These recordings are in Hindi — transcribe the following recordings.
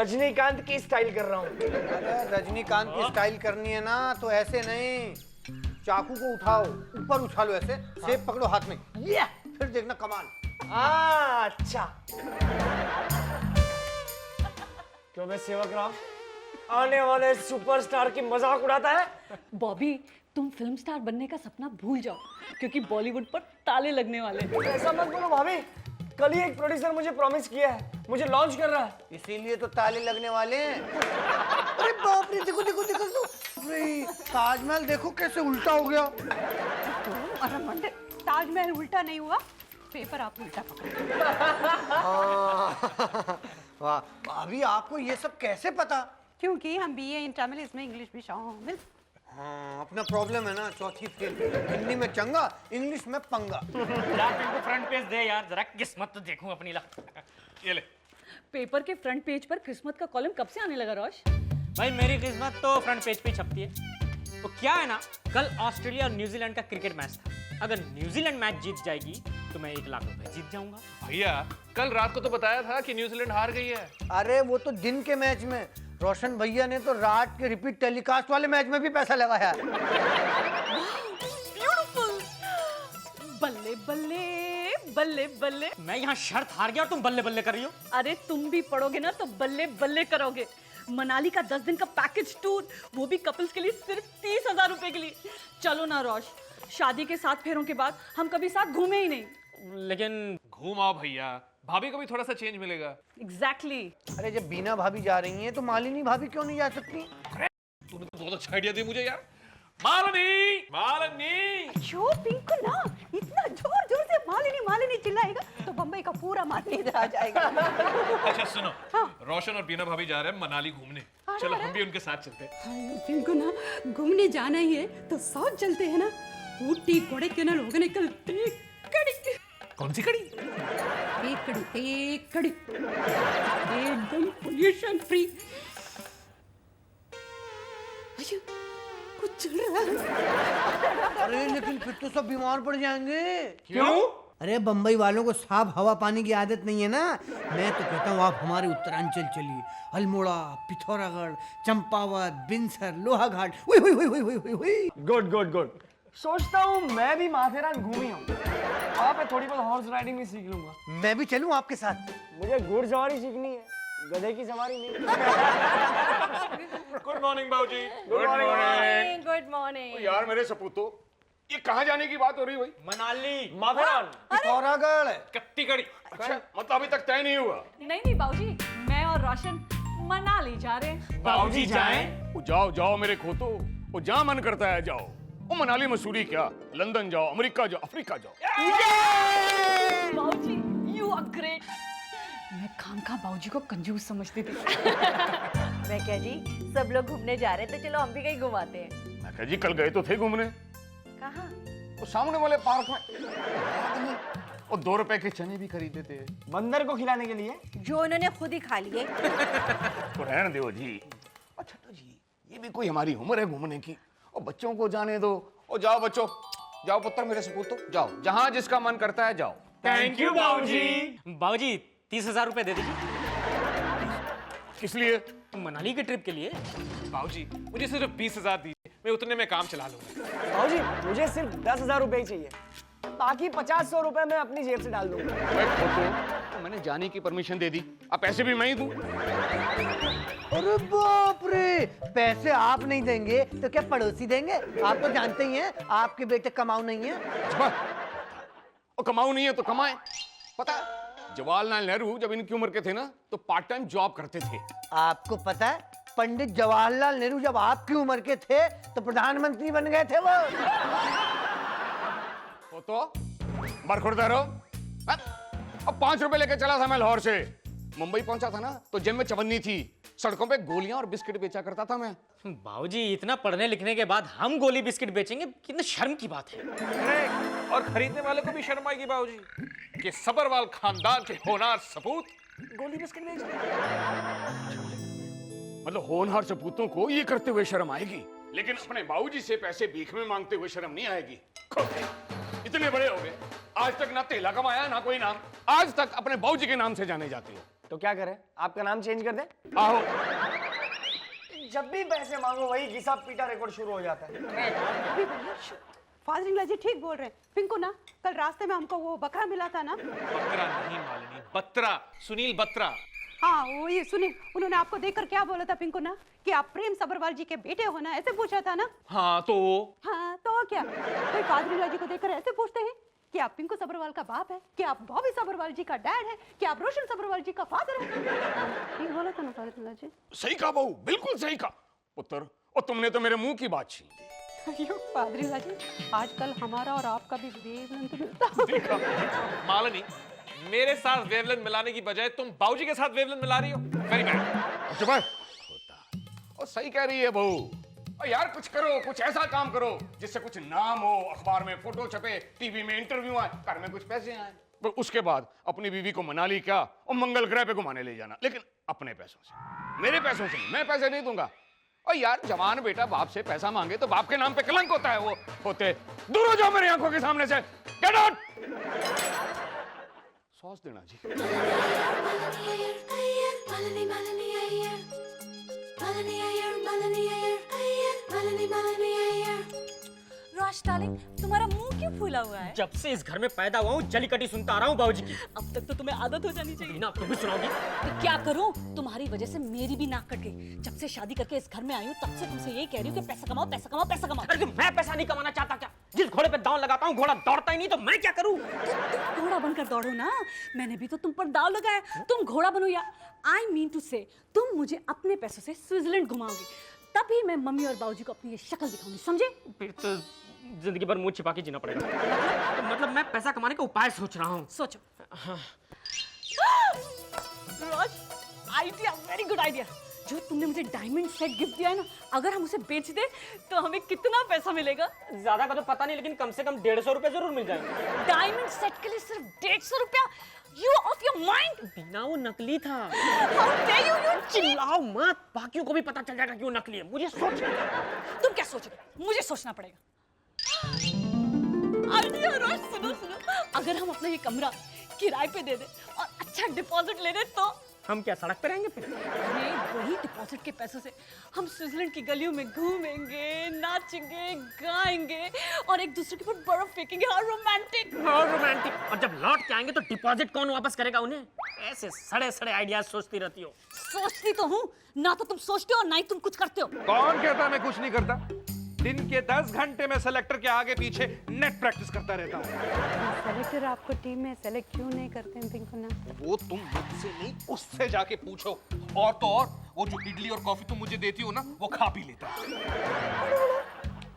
रजनीकांत की स्टाइल कर रहा हूँ। अरे रजनीकांत की स्टाइल करनी है ना तो ऐसे नहीं, चाकू को उठाओ, ऊपर उछालो ऐसे, सेब पकड़ो हाथ में, ये फिर देखना कमाल। अच्छा। क्यों मैं सेवक राम आने वाले सुपरस्टार की मजाक उड़ाता है? बॉबी, तुम फिल्म स्टार बनने का सपना भूल जाओ, क्योंकि बॉलीवुड पर ताले लगने वाले। ऐसा मत बोलो भाभी, कल ही एक प्रोड्यूसर मुझे प्रॉमिस किया है, मुझे लॉन्च कर रहा है। इसीलिए तो ताले लगने वाले हैं। अरे बाप रे, देखो देखो देखो देखो, अरे ताजमहल देखो कैसे उल्टा हो गया। अरे मंडे, ताजमहल उल्टा नहीं हुआ, पेपर आप उल्टा पकड़े। वाह भाभी, आपको ये सब कैसे पता? क्योंकि हम बीए इन तमिल, इसमें इंग्लिश भी शामिल। हाँ, अपना प्रॉब्लम है ना, चौथी फेल, हिंदी में चंगा, इंग्लिश में पंगा। यार इनको फ्रंट पेज दे यार, जरा किस्मत तो देखूं अपनी। ला ये ले। पेपर के फ्रंट पेज पर किस्मत का कॉलम कब से आने लगा रोश? भाई मेरी किस्मत तो फ्रंट पेज पे छपती है। तो क्या है ना, कल ऑस्ट्रेलिया और न्यूजीलैंड का क्रिकेट मैच था। अगर न्यूजीलैंड मैच जीत जाएगी तो मैं 1 लाख रुपए जीत जाऊंगा। भैया कल रात को तो बताया था कि न्यूजीलैंड हार गई है। अरे वो तो दिन के मैच में, रोशन भैया ने तो रात के रिपीट टेलीकास्ट वाले मैच में भी पैसा लगाया। ब्यूटीफुल, बल्ले बल्ले बल्ले बल्ले। मैं यहाँ शर्त हार गया और तुम बल्ले बल्ले कर रही हो। अरे तुम भी पढ़ोगे ना तो बल्ले बल्ले करोगे। मनाली का 10 दिन का पैकेज टूर, वो भी कपल्स के लिए सिर्फ 30,000 रुपए के लिए। चलो ना रोश, शादी के 7 फेरों के बाद हम कभी साथ घूमे ही नहीं। लेकिन घूम आओ भैया, भाभी को भी थोड़ा सा चेंज मिलेगा। एग्जैक्टली। अरे जब बीना भाभी जा रही हैं तो मालिनी भाभी क्यों नहीं जा सकती? तूने तो बहुत अच्छा आइडिया दी मुझे यार। मालिनी, मालिनी। जो पिंकू ना इतना जोर जोर से मालिनी मालिनी चिल्लाएगा तो बम्बई का पूरा मालिनी इधर आ जाएगा। अच्छा सुनो, रोशन और बीना भाभी जा रहे हैं मनाली घूमने। चलो हम भी उनके साथ चलते हैं। पिंकू ना घूमने जाना ही है तो साउथ चलते हैं ना, ऊटी कोडाइकनाल होगने कल कड़ी। कौन सी कड़ी? कड़ी एकदम पोल्यूशन फ्री। कुछ चल रहा है। अरे लेकिन फिर तो सब बीमार पड़ जाएंगे। क्यों? अरे बम्बई वालों को साफ हवा पानी की आदत नहीं है ना। मैं तो कहता हूँ आप हमारे उत्तरांचल चलिए, Almora, Pithoragarh, Champawat, Binsar, Lohaghat. Good good good. सोचता हूँ मैं भी माथेरान घूमी हूँ, वहाँ पे थोड़ी बहुत हॉर्स राइडिंग भी सीख लूंगा। मैं भी चलूँ आपके साथ? मुझे घुड़सवारी सीखनी है, गधे की सवारी नहीं। गुड मॉर्निंग बाबूजी। Good morning. Good morning. यार मेरे सपूतो, ये कहाँ जाने की बात हो रही भाई? मनाली, माथेरान, पिथौरागढ़। कत्ती कड़ी। अच्छा मतलब अभी तक तय नहीं हुआ? नहीं बाबूजी, मैं और रोशन मनाली जा रहे हैं। बाबूजी जाएं? ओ जाओ जाओ मेरे खोतो, वो जहाँ मन करता है जाओ। वो मनाली मसूरी क्या, लंदन जाओ, अमेरिका जाओ, अफ्रीका जाओ। बाबूजी, you are great। मैं खामखा बाबूजी को कंजूस समझती थी। मैं क्या जी, सब लोग घूमने जा रहे हैं तो चलो हम भी कहीं घुमाते हैं। मैं कहा जी कल गए तो थे घूमने, कहाँ? वो सामने वाले पार्क में। और 2 रुपए के चने भी खरीदे थे बंदर को खिलाने के लिए। जो इन्होंने खुद ही खा लिए। तो रहने दो जी। अच्छा तो जी, ये भी कोई हमारी उम्र है घूमने की? और बच्चों को जाने दो। और जाओ बच्चों, जाओ पुत्र मेरे सपूतो, जाओ जहां जिसका मन करता है जाओ। थैंक यू बाबूजी। बाबूजी 30,000 रुपए दे दीजिए। किस लिए? मनाली के ट्रिप के लिए। बाबूजी मुझे सिर्फ 20,000 दीजिए, मैं उतने में काम चला लूंगा। बाबूजी मुझे सिर्फ 10,000 रुपए ही चाहिए, बाकी 50-100 रुपए मैं अपनी जेब से डाल दूंगा। मैं तो मैंने जाने की परमिशन दे दी, अब पैसे भी मैं ही दूं। अरे बाप रे, पैसे आप नहीं देंगे तो क्या पड़ोसी देंगे? आप तो जानते ही हैं आपके बेटे कमाऊ नहीं है। और कमाऊ नहीं है तो कमाए। पता है जवाहरलाल नेहरू जब इनकी उम्र के थे ना तो पार्ट टाइम जॉब करते थे। आपको पता है पंडित जवाहरलाल नेहरू जब आपकी उम्र के थे तो प्रधानमंत्री बन गए थे वो। तो बरखुरदार हो। अब 5 रुपए लेके चला था मैं लाहौर से, मुंबई पहुंचा था ना तो जेब में चवन्नी थी, सड़कों पे गोलियां और बिस्किट बेचा करता था मैं। बाबूजी इतना पढ़ने लिखने के बाद हम गोली बिस्किट बेचेंगे, कितनी शर्म की बात है। और खरीदने वाले को भी शर्म आएगी बाबूजी कि सबरवाल खानदान के होनहार सपूत गोली बिस्किट बेच रहे। मतलब होनहार सपूतों को ये करते हुए शर्म आएगी, लेकिन अपने बाबूजी से पैसे भीख में मांगते हुए शर्म नहीं आएगी। इतने बड़े हो गए, आज तक ना तेला कमाया ना कोई नाम, आज तक अपने बाबूजी के नाम से जाने जाते हो। तो क्या करें, आपका नाम चेंज कर दें? आहो। जब भी पैसे मांगो वही घिसा पीटा रिकॉर्ड शुरू हो जाता है। फादर जी ठीक बोल रहे हैं। पिंकू ना, कल रास्ते में हमको वो बकरा मिला था ना। बत्रा नहीं मालिनी, बत्रा, सुनील बत्रा। हाँ वो ये सुनिए, उन्होंने आपको देखकर क्या बोला था पिंकू ना, कि आप प्रेम सब्रवाल जी के बेटे हो ना, ऐसे पूछा था ना। हाँ तो क्या कोई फादर जी को देखकर ऐसे पूछते हैं कि आप पिंकू सब्रवाल का बाप है, कि आप बॉबी सब्रवाल जी का डैड है, कि आप रोशन सब्रवाल जी का फादर है? ये बोला था ना फादर जी। सही कहा बहू, बिल्कुल सही कहा पुत्र। और तुमने तो मेरे मुंह की बात छीन ली। पादरी जी, आजकल हमारा और आपका भी वेवलेंथ मिलता है। मालिनी, मेरे साथ वेवलेंथ मिलाने की बजाय तुम बाबूजी के साथ वेवलेंथ मिला रही हो। Very bad. चुप है। और सही कह रही है बहू। और यार कुछ करो, कुछ ऐसा काम करो जिससे कुछ नाम हो, अखबार में फोटो छपे, टीवी में इंटरव्यू आए, घर में कुछ पैसे आए। पर उसके बाद अपनी बीवी को मनाली क्या और मंगल ग्रह पे घुमाने ले जाना, लेकिन अपने पैसों से, मेरे पैसों से। मैं पैसे नहीं दूंगा। और यार जवान बेटा बाप से पैसा मांगे तो बाप के नाम पे कलंक होता है। वो होते दूर हो जाओ मेरी आंखों के सामने से। Get out. सॉस देना जी। रोश डार्लिंग, तुम्हारा मुंह क्यों फूला हुआ है? जब से इस घर में पैदा हुआ हूँ जलीकटी सुनता आ रहा हूँ बाबूजी की। अब तक तो तुम्हें आदत हो जानी चाहिए। ना तुम भी सुनाओगी? तो क्या करूं, तुम्हारी वजह से मेरी भी नाक कट गई। जब से शादी करके इस घर में आई हूँ तब से तुमसे यही कह रही हूँ कि पैसा कमाओ, पैसा कमाओ, पैसा कमाओ। अरे मैं पैसा नहीं कमाना चाहता क्या? जिस घोड़े पे दांव लगाता हूँ घोड़ा दौड़ता ही नहीं, तो मैं क्या करूँ? तो तुम घोड़ा बनकर दौड़ो ना। मैंने भी तो तुम पर दाव लगाया, तुम घोड़ा बनो। या आई मीन टू से तुम मुझे अपने पैसों से स्विट्जरलैंड घुमाओगे, तभी मैं मम्मी और बाबूजी को अपनी ये शक्ल दिखाऊंगी, समझे? फिर तो जिंदगी भर मुंह छिपा के जीना पड़ेगा। तो मतलब मैं पैसा कमाने का उपाय सोच रहा हूँ। सोचो। रोज, आइडिया, वेरी गुड आइडिया। जो तुमने मुझे डायमंड सेट गिफ्ट दिया है ना, अगर हम उसे बेच दे तो हमें कितना पैसा मिलेगा? ज्यादा का तो पता नहीं, लेकिन कम से कम 150 रुपए जरूर मिल जाएंगे। डायमंड सेट के लिए सिर्फ 150 रुपया? You off your mind? बिना वो नकली था। How dare you, you cheat! चिल्लाओ मत, बाकियों को भी पता चल जाएगा कि वो नकली है। मुझे सोच। तुम क्या सोचोगे? मुझे सोचना पड़ेगा। आइडिया रोज, सुनो सुनो, अगर हम अपना ये कमरा किराए पे दे दे और अच्छा डिपॉजिट ले दे तो हम क्या सड़क पे रहेंगे फिर? अरे वही डिपॉजिट के पैसों से हम स्विट्जरलैंड की गलियों में घूमेंगे, नाचेंगे, गाएंगे और एक दूसरे के ऊपर बर्फ फेंकेंगे। How romantic! और रोमांटिक। और जब लौट के आएंगे तो डिपॉजिट कौन वापस करेगा उन्हें? ऐसे सड़े सड़े आइडियाज सोचती रहती हो। सोचती तो हूँ ना, तो तुम सोचते हो ना ही तुम कुछ करते हो। कौन कहता मैं कुछ नहीं करता? दिन के 10 घंटे में सेलेक्टर के आगे पीछे नेट प्रैक्टिस करता रहता हूँ। सेलेक्टर आपको टीम में सेलेक्ट क्यों नहीं करते हैं पिंकू ना? वो तुम मुझसे नहीं उससे जाके पूछो। और तो और वो जो इडली और कॉफी तुम मुझे देती हो ना, वो खा पी लेता है।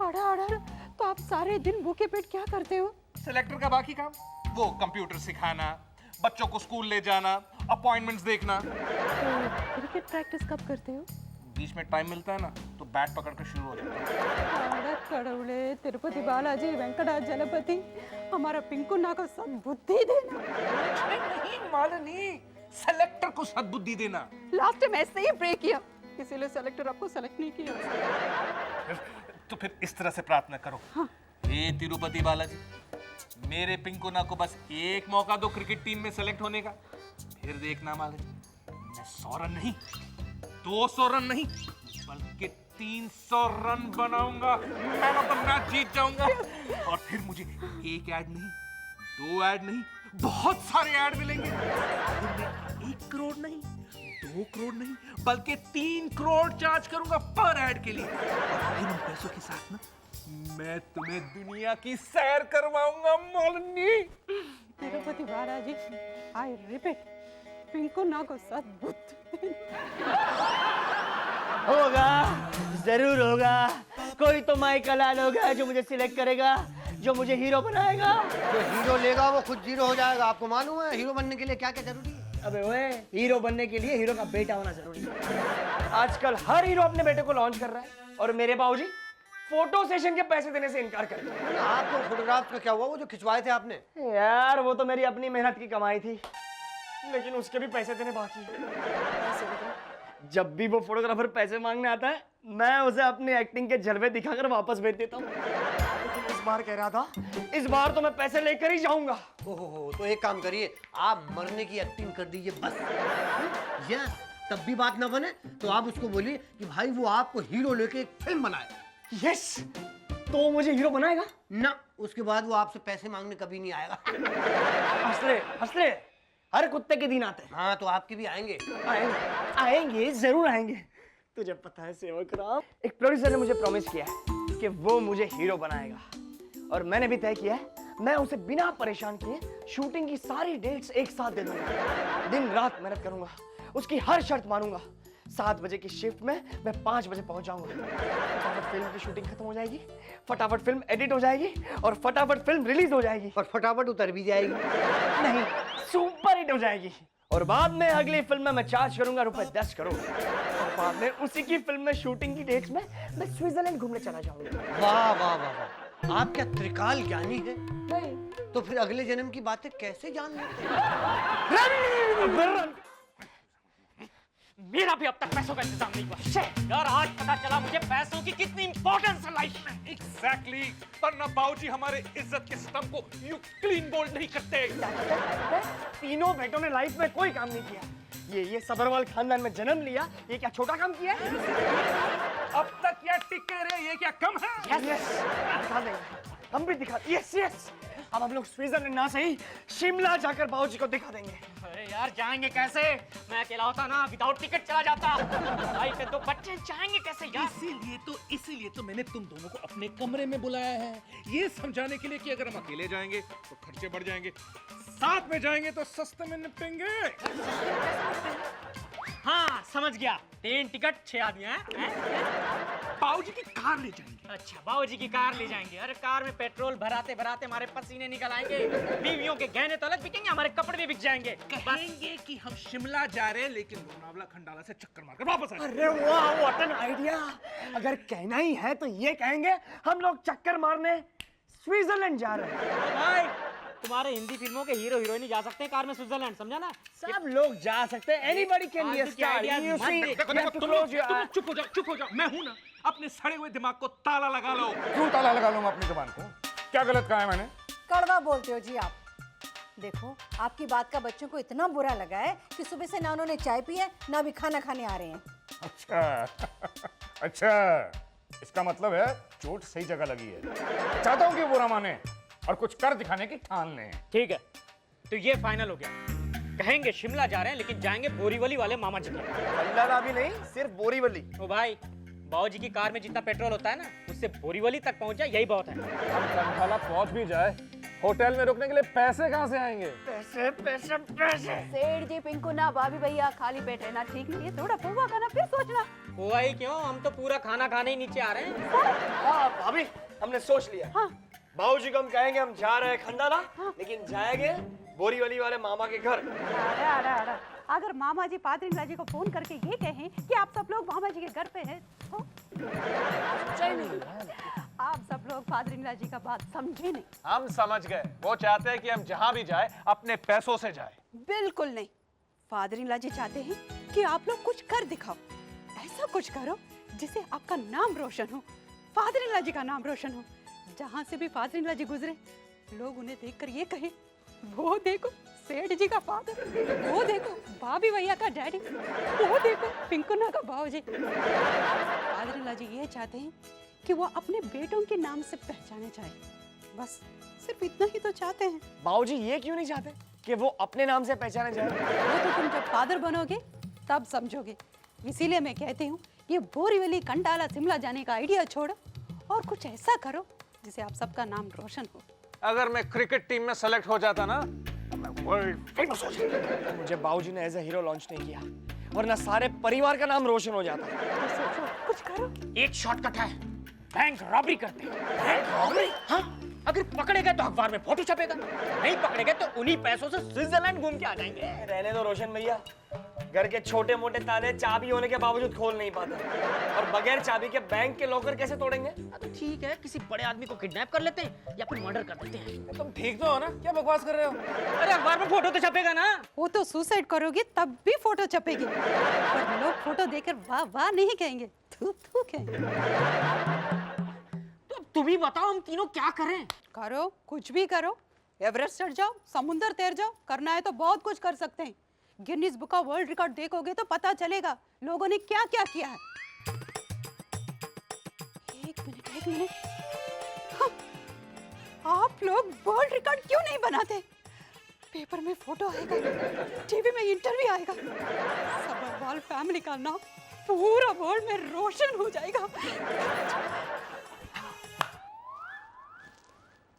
अड़ा तो आप सारे दिन भूखे पेट क्या करते हो? सेलेक्टर का बाकी काम वो कंप्यूटर सिखाना, बच्चों को स्कूल ले जाना, अपॉइंटमेंट्स देखना। तो क्रिकेट प्रैक्टिस कब करते हो? बीच में टाइम मिलता है ना तो बैट पकड़ कर शुरू हो जाता है। कड़वड़े तिरुपति बालाजी वेंकटाच जलपति, हमारा पिंकू ना को सद्बुद्धि देना। नहीं मालिनी, सेलेक्टर को सद्बुद्धि देना। लास्ट टाइम ऐसे ही ब्रेक किया, इसीलिए सेलेक्टर आपको सेलेक्ट नहीं किया। तो फिर इस तरह से प्रार्थना करो। हे तिरुपति बालाजी, मेरे पिंकुना को बस एक मौका दो क्रिकेट टीम में सेलेक्ट होने का। फिर देखना मालिनी, मैं 100 रन नहीं, 200 रन नहीं, बल्कि 300 रन बनाऊंगा। मैन ऑफ द मैच जीत जाऊंगा। और फिर मुझे एक ऐड नहीं, 2 ऐड नहीं, बहुत सारे ऐड मिलेंगे। फिर मैं 1 करोड़ नहीं, 2 करोड़ नहीं, बल्कि 3 करोड़ चार्ज करूंगा पर ऐड के लिए। और फिर उन पैसों के साथ ना मैं तुम्हें दुनिया की सैर करवाऊंगा मालिनी। तिरुपति बालाजी, आई रिपीट, पिंकू ना को सद्बुद्धि। होगा, जरूर होगा। कोई तो माइकल लाल होगा जो मुझे सिलेक्ट करेगा, जो मुझे हीरो बनाएगा। जो हीरो लेगा वो खुद जीरो हो जाएगा। आपको मालूम है हीरो बनने के लिए क्या क्या जरूरी है? अबे ओए, हीरो बनने के लिए हीरो का बेटा होना जरूरी है। आजकल हर हीरो अपने बेटे को लॉन्च कर रहा है और मेरे बाबूजी फोटो सेशन के पैसे देने से इनकार कर रहे हैं। आपको फोटोग्राफ का क्या हुआ, वो जो खिंचवाए थे आपने? यार वो तो मेरी अपनी मेहनत की कमाई थी, लेकिन उसके भी पैसे देने बाकी है। जब भी वो फोटोग्राफर पैसे मांगने आता है, मैं उसे अपनी एक्टिंग के जलवे दिखाकर वापस भेज देता हूँ। लेकिन इस बार कह रहा था, इस बार तो मैं पैसे लेकर ही जाऊंगा। ओहो, तो एक काम करिए, आप मरने की एक्टिंग कर दीजिए बस। यस, तब भी बात ना बने तो आप उसको बोलिए कि भाई वो आपको हीरो लेके एक फिल्म बनाए। यस, तो वो मुझे हीरो बनाएगा ना, उसके बाद वो आपसे पैसे मांगने कभी नहीं आएगा। हंस ले, हर कुत्ते के दिन आते हैं। हाँ, तो आपके भी आएंगे। आएंगे, जरूर आएंगे। तुझे पता है सेवक राम, एक प्रोड्यूसर ने मुझे प्रॉमिस किया है कि वो मुझे हीरो बनाएगा, और मैंने भी तय किया है मैं उसे बिना परेशान किए शूटिंग की सारी डेट्स एक साथ दे दूंगा। दिन रात मेहनत करूंगा, उसकी हर शर्त मानूंगा। 7 बजे की शिफ्ट में मैं 5 बजे पहुंच जाऊंगा। फटाफट फिल्म की शूटिंग खत्म हो जाएगी, फटाफट फिल्म एडिट हो जाएगी, और फटाफट फिल्म रिलीज हो जाएगी, और फटाफट उतर भी जाएगी। नहीं, सुपर हिट हो जाएगी। और बाद में अगली फिल्म में मैं चार्ज करूंगा ₹10 करोड़, और बाद में उसी की फिल्म में शूटिंग की डेट्स में मैं स्विट्जरलैंड घूमने चला जाऊंगा। वाह वाह वाह वाह, आप क्या त्रिकाल ज्ञानी है। तो फिर अगले जन्म की बातें कैसे जान लेते हैं? मेरा भी अब तक पैसों का इंतजाम नहीं हुआ। Shit! यार, आज पता चला मुझे पैसों की कितनी इंपॉर्टेंस है लाइफ में। एग्जैक्टली, वरना बाबूजी हमारे इज्जत के स्तंभ को यूं क्लीन बोल्ड नहीं करते। तीनों बेटों ने लाइफ में कोई काम नहीं किया। ये सबरवाल खानदान में जन्म लिया, ये क्या छोटा काम किया है? अब तक क्या टिके रहे, ये क्या कम है? यस, दिखा देंगे, हम भी दिखा। यस, अब हम लोग स्विट्जरलैंड ना सही शिमला जाकर बाबूजी को दिखा देंगे। अरे यार, जाएंगे कैसे? मैं अकेला होता ना, विदाउट टिकट चला जाता। भाई के 2 बच्चे जाएंगे कैसे यार? इसीलिए तो मैंने तुम दोनों को अपने कमरे में बुलाया है, ये समझाने के लिए कि अगर हम अकेले जाएंगे तो खर्चे बढ़ जाएंगे, साथ में जाएंगे तो सस्ते में निपटेंगे। हाँ, समझ गया। 3 टिकट 6 आदमी हैं? बाबूजी की कार ले जाएंगे। अच्छा, बाबूजी की कार ले जाएंगे। अरे कार में पेट्रोल भराते भराते हमारे पसीने निकल आएंगे। बीवियों के गहने तो अलग बिकेंगे, हमारे कपड़े भी बिक जाएंगे। कहेंगे कि हम शिमला जा रहे हैं, लेकिन लोनावला खंडाला से चक्कर मारकर वापस आएंगे। अरे वाह, व्हाट एन आइडिया। अगर कहना ही है तो ये कहेंगे हम लोग चक्कर मारने स्विट्जरलैंड जा रहे हैं। भाई, तुम्हारे हिंदी फिल्मों के हीरो हीरोइन जा सकते हैं कार में स्विट्जरलैंड, समझा ना? सब लोग जा सकते हैं। Anybody can be a star. You see, तुम चुप हो जाओ, मैं हूं ना। अपने सड़े हुए दिमाग को ताला लगा लो। क्यों ताला लगा लूं अपनी जुबान को? क्या गलत कहा है मैंने? कड़वा बोलते हो जी आप। देखो, आपकी बात का बच्चों को इतना बुरा लगा है कि सुबह से ना उन्होंने चाय पी है, ना भी खाना खाने आ रहे हैं। अच्छा, इसका मतलब है चोट सही जगह लगी है। चाहता हूं कि बुरा माने और कुछ कर दिखाने की ठान लें। ठीक है, तो ये फाइनल हो गया। कहेंगे शिमला जा रहे हैं, लेकिन जाएंगे बोरीवली वाले मामा जी के। खंडाला भी नहीं, सिर्फ बोरीवली। ओ भाई, बाबूजी की कार में जितना पेट्रोल होता है ना, उससे बोरीवली तक पहुंच जाए, यही बहुत है। हम खंडाला पहुंच भी जाए, होटल में रुकने के लिए पैसे कहां से आएंगे? पैसे पैसे पैसे। सेठ जी, पिंकू ना, भाभी भैया, खाली पेट रहना ठीक नहीं है, थोड़ा पोहा खाना फिर सोचना। हुआ ही क्यों, हम तो पूरा खाना खाने ही नीचे आ रहे हैं। हाँ भाभी, हमने सोच लिया। हाँ। बाबूजी को हम कहेंगे हम जा रहे हैं खंडाला, लेकिन जाएंगे बोरीवली वाले मामा के घर। अरे, अगर मामा जी पादरीला जी को फोन करके ये कहें कि आप सब लोग मामा जी के घर पे हैं, तो आप सब लोग पादरीला जी का बात समझे नहीं। हम समझ गए, वो चाहते हैं कि हम जहां भी जाए अपने पैसों से जाए। बिल्कुल नहीं, फादरीला जी चाहते हैं कि आप लोग कुछ कर दिखाओ। ऐसा कुछ करो जिससे आपका नाम रोशन हो, फादरीला जी का नाम रोशन हो। जहां से भी फादरीला जी गुजरे, लोग उन्हें देखकर ये कहें, वो देखो सेठ जी का फादर, वो देखो भाभी भैया का डैडी, वो देखो पिंकुना का बाबूजी। फादरीला जी ये चाहते हैं कि वो अपने बेटों के नाम से पहचाने जाए। बस सिर्फ इतना ही तो चाहते हैं। बाबूजी ये क्यों नहीं चाहते कि वो अपने नाम से पहचाने जाए? वो तो तुम जब फादर बनोगे तब समझोगे। इसीलिए मैं कहती हूँ, ये बोरीवली खंडाला शिमला जाने का आइडिया छोड़ो और कुछ ऐसा करो जिससे आप सबका नाम रोशन हो। अगर मैं क्रिकेट टीम में सेलेक्ट हो जाता ना, तो मैं वर्ल्ड फेमस हो जाता। मुझे बाबूजी ने एज ए हीरो लॉन्च नहीं किया, वरना सारे परिवार का नाम रोशन हो जाता। तो सोचो, कुछ करो। एक शॉर्टकट है, बैंक रॉबरी करते हैं। Bank robbery? हाँ, अगर पकड़े गए तो अखबार में फोटो छपेगा, नहीं पकड़े गए तो उन्हीं पैसों से स्विट्जरलैंड घूम के आ जाएंगे। रहने दो रोशन भैया, घर के छोटे मोटे ताले चाबी होने के बावजूद खोल नहीं पाते, और बगैर चाबी के बैंक के लॉकर कैसे तोड़ेंगे? तो ठीक है, किसी बड़े आदमी को किडनैप कर लेते हैं या फिर मर्डर कर देते हैं। तुम ठीक तो हो ना? क्या बकवास कर रहे हो? अरे अखबार में फोटो तो छपेगा ना। वो तो सुसाइड करोगे तब भी फोटो छपेगी, पर लोग फोटो देखकर वाह वाह नहीं कहेंगे, थू थू कहेंगे। तो अब तुम ही बताओ हम तीनों क्या करें? करो, कुछ भी करो। एवरेस्ट चढ़ जाओ, समुंदर तैर जाओ, करना है तो बहुत कुछ कर सकते हैं। गिनीज बुक का वर्ल्ड रिकॉर्ड देखोगे तो पता चलेगा लोगों ने क्या क्या किया है। एक मिनट। हाँ, आप लोग वर्ल्ड रिकॉर्ड क्यों नहीं बनाते? पेपर में फोटो आएगा, टीवी में इंटरव्यू आएगा, सबरवाल फैमिली का नाम पूरा वर्ल्ड में रोशन हो जाएगा।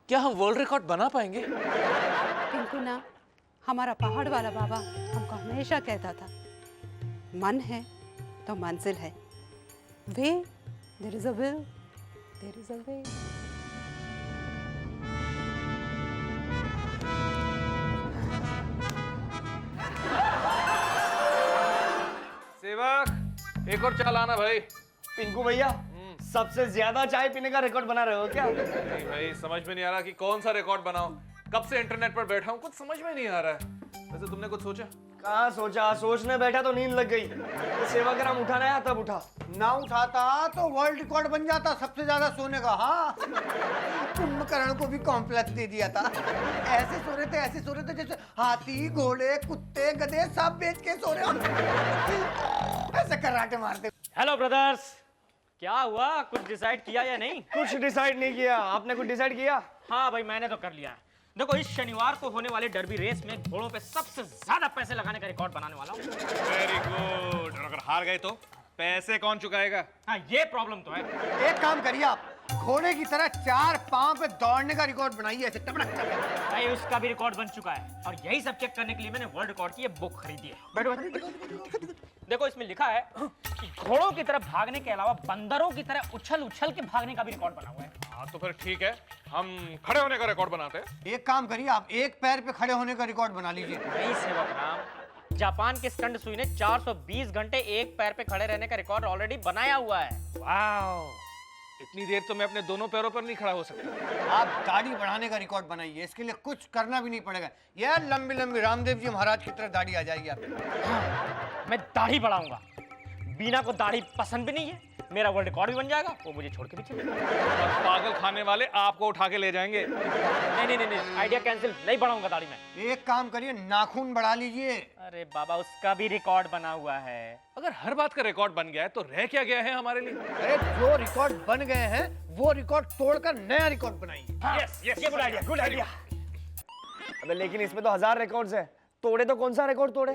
क्या हम वर्ल्ड रिकॉर्ड बना पाएंगे? पिंकू ना, हमारा पहाड़ वाला बाबा हमको हमेशा कहता था, मन है तो मंजिल है। Way, there is a will, there is a way. सेवक, एक और चाल आना भाई। पिंकू भैया, सबसे ज्यादा चाय पीने का रिकॉर्ड बना रहे हो क्या? नहीं भाई, समझ में नहीं आ रहा कि कौन सा रिकॉर्ड बनाऊं। कब से इंटरनेट पर बैठा हूं, कुछ समझ में नहीं आ रहा है। वैसे तुमने कुछ सोचा? कहाँ सोचा, सोचने बैठा तो नींद लग गई। तो सेवाग्राम उठाना आया तब उठा। ना उठाता तो वर्ल्ड रिकॉर्ड बन जाता सबसे ज्यादा सोने का। हाँ, कुंभकर्ण को भी कॉम्प्लेक्स दे दिया था। ऐसे सो रहे थे जैसे हाथी, घोड़े, कुत्ते, गधे सब बेच के सो रहे हो। ऐसे कराटे मारते। हेलो ब्रदर्स, क्या हुआ? कुछ डिसाइड किया या नहीं? कुछ डिसाइड नहीं किया। आपने कुछ डिसाइड किया? हाँ भाई, मैंने तो कर लिया है। देखो, इस शनिवार को होने वाले डर्बी रेस में घोड़ों पे सबसे ज्यादा पैसे लगाने का रिकॉर्ड बनाने वाला हूँ। Very good. और अगर हार गए तो पैसे कौन चुकाएगा? हाँ, ये प्रॉब्लम तो है। एक काम करिए आप, घोड़े की तरह 4 पांव पे दौड़ने का रिकॉर्ड बनाइए, ऐसे टपड़क टपड़क। भाई, उसका भी रिकॉर्ड बन चुका है और यही सब चेक करने के लिए मैंने वर्ल्ड रिकॉर्ड की ये बुक खरीदी है। बैठो। देखो, इसमें लिखा है कि घोड़ों की तरह भागने के अलावा बंदरों की तरह उछल उछल के भागने का भी रिकॉर्ड बना हुआ है। हाँ तो फिर ठीक है, हम खड़े होने का रिकॉर्ड बनाते हैं। एक काम करिए आप, एक पैर पे खड़े होने का रिकॉर्ड बना लीजिए। नहीं सेवकराम, जापान के स्टंट सुई ने 420 घंटे एक पैर पे खड़े रहने का रिकॉर्ड ऑलरेडी बनाया हुआ है। वाओ, इतनी देर तो मैं अपने दोनों पैरों पर नहीं खड़ा हो सकता। आप दाढ़ी बढ़ाने का रिकॉर्ड बनाइए, इसके लिए कुछ करना भी नहीं पड़ेगा। यार लंबी लंबी रामदेव जी महाराज की तरह दाढ़ी आ जाएगी आपकी। मैं दाढ़ी बढ़ाऊंगा। बीना को दाढ़ी पसंद भी नहीं है। मेरा वर्ल्ड रिकॉर्ड भी बन जाएगा, वो मुझे छोड़ के भी चले जाएगा। और पागल खाने वाले आपको उठा के ले जाएंगे। नहीं, आइडिया कैंसिल। नहीं बढ़ाऊंगा दाढ़ी में। एक काम करिए, नाखून बढ़ा लीजिए। अरे बाबा, उसका भी रिकॉर्ड बना हुआ है। अगर हर बात का रिकॉर्ड बन गया है तो रह क्या गया है हमारे लिए? अरे जो रिकॉर्ड बन गए हैं वो रिकॉर्ड तोड़कर नया रिकॉर्ड बनाइए। यस, ये गुड आइडिया, गुड आइडिया। अबे लेकिन इसमें तो 1000 रिकॉर्ड्स है। तोड़े तो कौन सा रिकॉर्ड तोड़े?